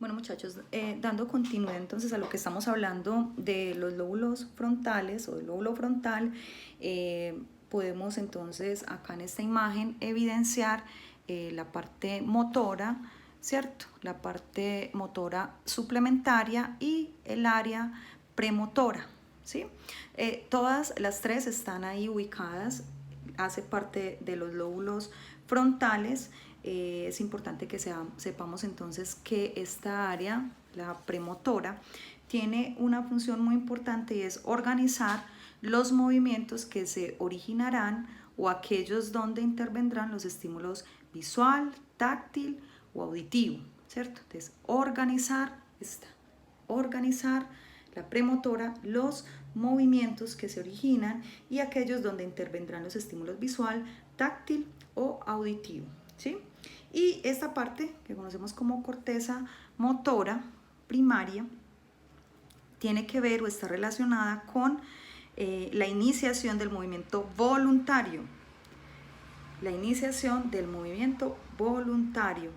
Bueno, muchachos, dando continuidad entonces a lo que estamos hablando de los lóbulos frontales o del lóbulo frontal, podemos entonces acá en esta imagen evidenciar la parte motora, ¿cierto? La parte motora suplementaria y el área premotora, ¿sí? Todas las tres están ahí ubicadas, hace parte de los lóbulos frontales. Es importante que sepamos entonces que esta área, la premotora, tiene una función muy importante y es organizar los movimientos que se originarán o aquellos donde intervendrán los estímulos visual, táctil o auditivo, ¿cierto? Entonces, organizar la premotora, los movimientos que se originan y aquellos donde intervendrán los estímulos visual, táctil o auditivo, ¿sí? Y esta parte que conocemos como corteza motora primaria tiene que ver o está relacionada con la iniciación del movimiento voluntario. La iniciación del movimiento voluntario,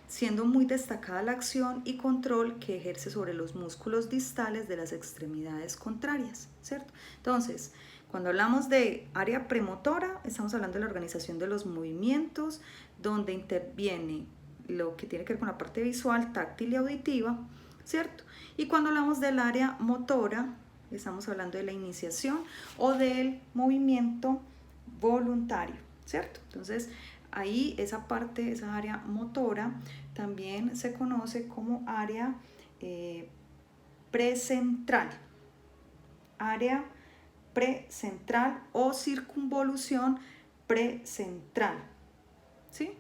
siendo muy destacada la acción y control que ejerce sobre los músculos distales de las extremidades contrarias, ¿cierto? Entonces, cuando hablamos de área premotora, estamos hablando de la organización de los movimientos, donde interviene lo que tiene que ver con la parte visual, táctil y auditiva, ¿cierto? Y cuando hablamos del área motora, estamos hablando de la iniciación o del movimiento voluntario, ¿cierto? Entonces, ahí esa parte, esa área motora, también se conoce como área precentral. Área precentral o circunvolución precentral, ¿sí?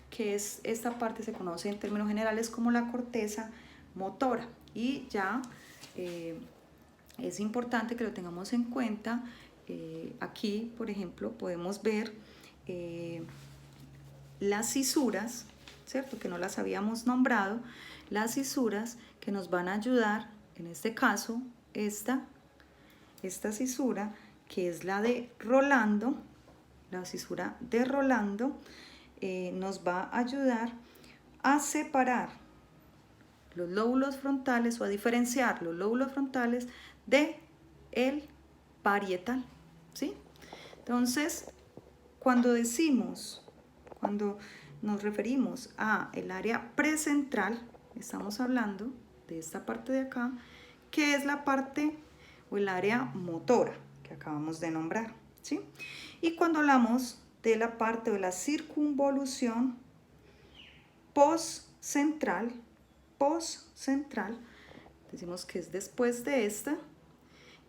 Que es esta parte, se conoce en términos generales como la corteza motora. Y ya es importante que lo tengamos en cuenta. Aquí, por ejemplo, podemos ver las cisuras, ¿cierto? Que no las habíamos nombrado, las cisuras que nos van a ayudar, en este caso, esta cisura, que es la de Rolando, la cisura de Rolando, nos va a ayudar a separar los lóbulos frontales o a diferenciar los lóbulos frontales de el parietal, ¿sí? Entonces, cuando nos referimos a el área precentral, estamos hablando de esta parte de acá, que es la parte o el área motora que acabamos de nombrar, ¿sí? Y cuando hablamos de la parte de la circunvolución postcentral, decimos que es después de esta,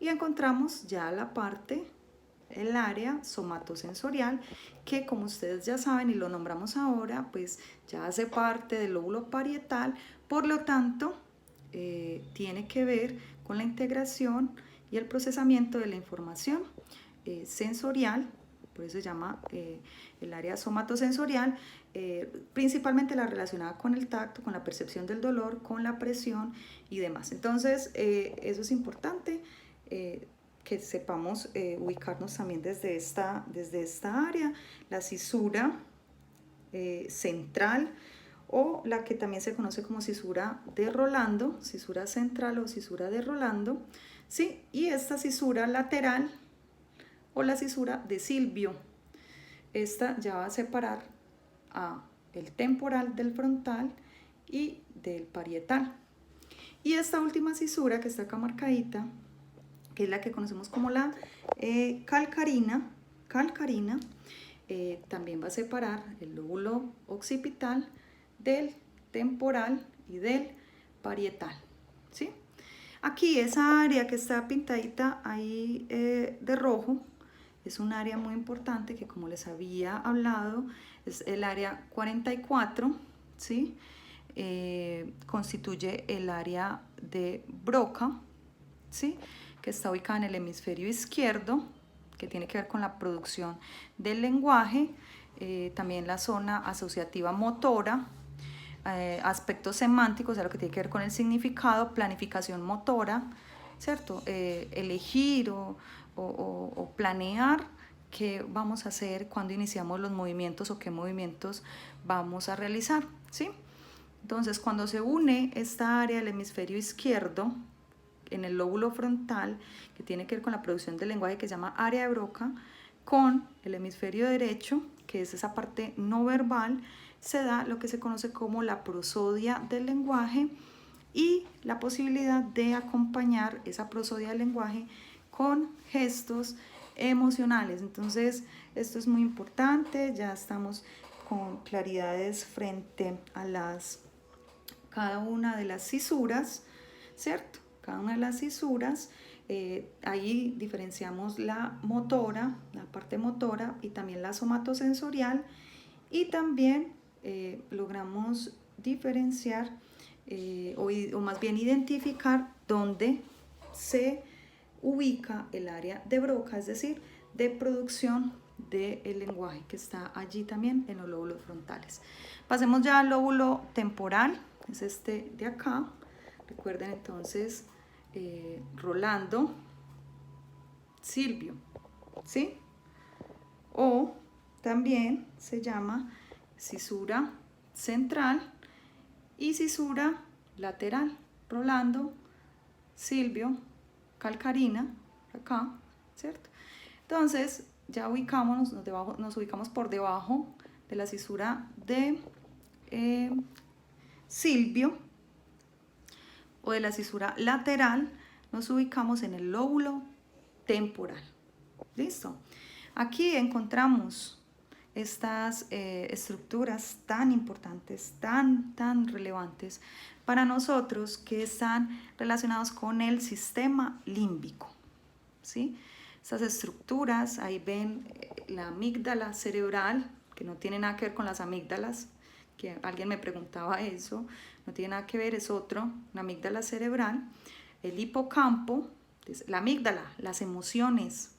y encontramos ya la parte, el área somatosensorial, que como ustedes ya saben y lo nombramos ahora, pues ya hace parte del lóbulo parietal, por lo tanto, tiene que ver con la integración y el procesamiento de la información sensorial, por eso se llama el área somatosensorial, principalmente la relacionada con el tacto, con la percepción del dolor, con la presión y demás. Entonces, eso es importante, que sepamos ubicarnos también desde esta área, la cisura central, o la que también se conoce como cisura de Rolando, cisura central o cisura de Rolando, ¿sí? Y esta cisura lateral o la cisura de Silvio, esta ya va a separar a el temporal del frontal y del parietal. Y esta última cisura que está acá marcadita, que es la que conocemos como la calcarina, también va a separar el lóbulo occipital del temporal y del parietal, ¿sí? Aquí esa área que está pintadita ahí de rojo es un área muy importante que, como les había hablado, es el área 44, ¿sí? Constituye el área de Broca, ¿sí? Que está ubicada en el hemisferio izquierdo, que tiene que ver con la producción del lenguaje, también la zona asociativa motora, aspectos semánticos, o sea, lo que tiene que ver con el significado, planificación motora, ¿cierto? Elegir o planear qué vamos a hacer cuando iniciamos los movimientos o qué movimientos vamos a realizar, ¿sí? Entonces, cuando se une esta área del hemisferio izquierdo en el lóbulo frontal, que tiene que ver con la producción del lenguaje, que se llama área de Broca, con el hemisferio derecho, que es esa parte no verbal, se da lo que se conoce como la prosodia del lenguaje y la posibilidad de acompañar esa prosodia del lenguaje con gestos emocionales. Entonces, esto es muy importante, ya estamos con claridades frente a cada una de las cisuras, ¿cierto? Cada una de las cisuras, ahí diferenciamos la motora, la parte motora y también la somatosensorial, y también logramos diferenciar o más bien identificar dónde se ubica el área de Broca, es decir, de producción del lenguaje, que está allí también en los lóbulos frontales. Pasemos ya al lóbulo temporal, es este de acá. Recuerden entonces Rolando, Silvio, ¿sí? O también se llama cisura central y cisura lateral. Rolando, Silvio, Calcarina, acá, ¿cierto? Entonces, ya ubicámonos, nos ubicamos por debajo de la cisura de Silvio, o de la cisura lateral, nos ubicamos en el lóbulo temporal. ¿Listo? Aquí encontramos estas estructuras tan importantes, tan relevantes para nosotros, que están relacionados con el sistema límbico, ¿sí? Estas estructuras, ahí ven la amígdala cerebral, que no tiene nada que ver con las amígdalas, que alguien me preguntaba eso, no tiene nada que ver, es otro, la amígdala cerebral, el hipocampo, la amígdala, las emociones,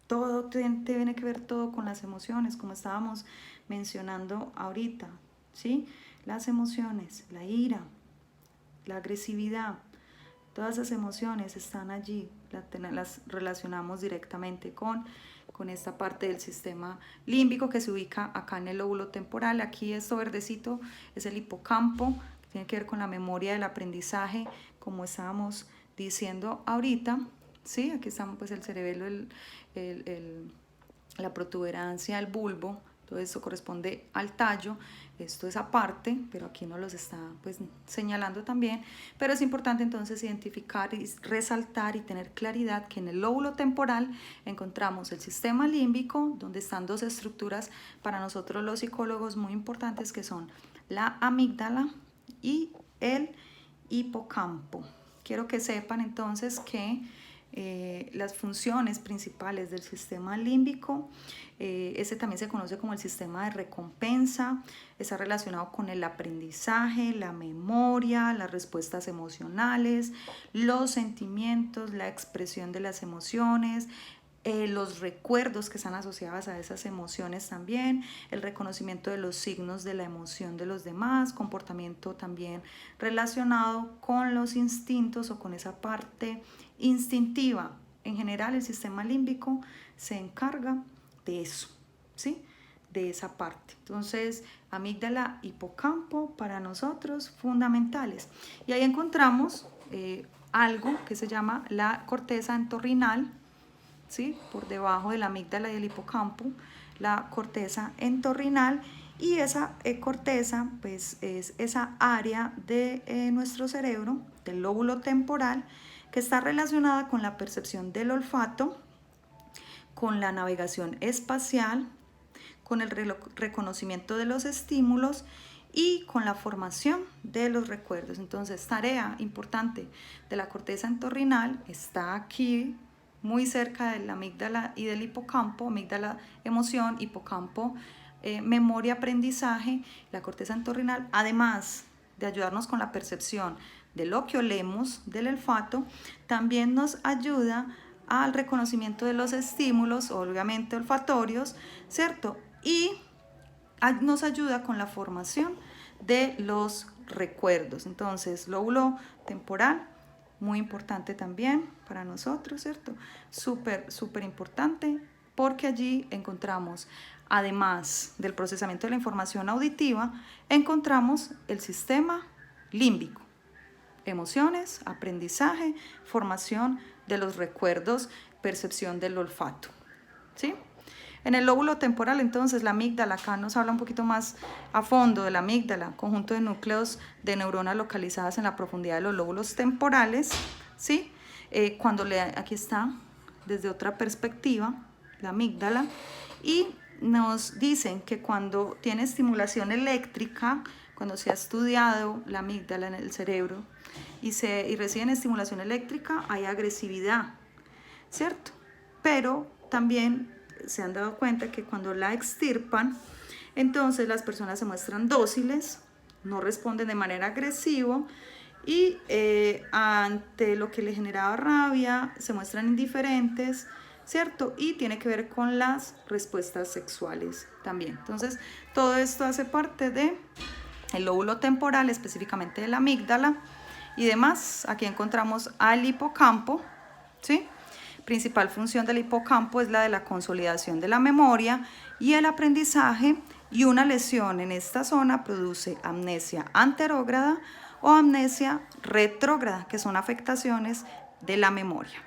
todo tiene que ver todo con las emociones, como estábamos mencionando ahorita, ¿sí? Las emociones, la ira, la agresividad, todas esas emociones están allí, las relacionamos directamente con esta parte del sistema límbico, que se ubica acá en el lóbulo temporal. Aquí esto verdecito es el hipocampo, que tiene que ver con la memoria del aprendizaje, como estábamos diciendo ahorita, ¿sí? Aquí estamos pues el cerebelo, la protuberancia, el bulbo, todo esto corresponde al tallo. Esto es aparte, pero aquí nos los está pues señalando también. Pero es importante entonces identificar y resaltar y tener claridad que en el lóbulo temporal encontramos el sistema límbico, donde están dos estructuras para nosotros los psicólogos muy importantes, que son la amígdala y el hipocampo. Quiero que sepan entonces que las funciones principales del sistema límbico, ese también se conoce como el sistema de recompensa, está relacionado con el aprendizaje, la memoria, las respuestas emocionales, los sentimientos, la expresión de las emociones, los recuerdos que están asociados a esas emociones también, el reconocimiento de los signos de la emoción de los demás, comportamiento también relacionado con los instintos o con esa parte instintiva. En general, el sistema límbico se encarga de eso, ¿sí? De esa parte. Entonces, amígdala, hipocampo, para nosotros fundamentales. Y ahí encontramos algo que se llama la corteza entorrinal, ¿sí? Por debajo de la amígdala y el hipocampo, la corteza entorrinal, y esa corteza pues es esa área de nuestro cerebro, del lóbulo temporal, que está relacionada con la percepción del olfato, con la navegación espacial, con el reconocimiento de los estímulos y con la formación de los recuerdos. Entonces, tarea importante de la corteza entorrinal está aquí, muy cerca de la amígdala y del hipocampo. Amígdala, emoción; hipocampo, memoria, aprendizaje. La corteza entorrinal, además de ayudarnos con la percepción de lo que olemos, del olfato, también nos ayuda al reconocimiento de los estímulos, obviamente olfatorios, ¿cierto? Y nos ayuda con la formación de los recuerdos. Entonces, lóbulo temporal, muy importante también para nosotros, ¿cierto? Súper importante, porque allí encontramos además del procesamiento de la información auditiva, encontramos el sistema límbico, emociones, aprendizaje, formación de los recuerdos, percepción del olfato, ¿sí? En el lóbulo temporal, entonces, la amígdala, acá nos habla un poquito más a fondo de la amígdala, conjunto de núcleos de neuronas localizadas en la profundidad de los lóbulos temporales, ¿sí? Aquí está, desde otra perspectiva, la amígdala, y nos dicen que cuando tiene estimulación eléctrica, cuando se ha estudiado la amígdala en el cerebro y reciben estimulación eléctrica, hay agresividad, ¿cierto? Pero también se han dado cuenta que cuando la extirpan, entonces las personas se muestran dóciles, no responden de manera agresiva y ante lo que le generaba rabia se muestran indiferentes, ¿cierto? Y tiene que ver con las respuestas sexuales también. Entonces, todo esto hace parte del lóbulo temporal, específicamente de la amígdala y demás. Aquí encontramos al hipocampo, ¿sí? Principal función del hipocampo es la de la consolidación de la memoria y el aprendizaje, y una lesión en esta zona produce amnesia anterógrada o amnesia retrógrada, que son afectaciones de la memoria.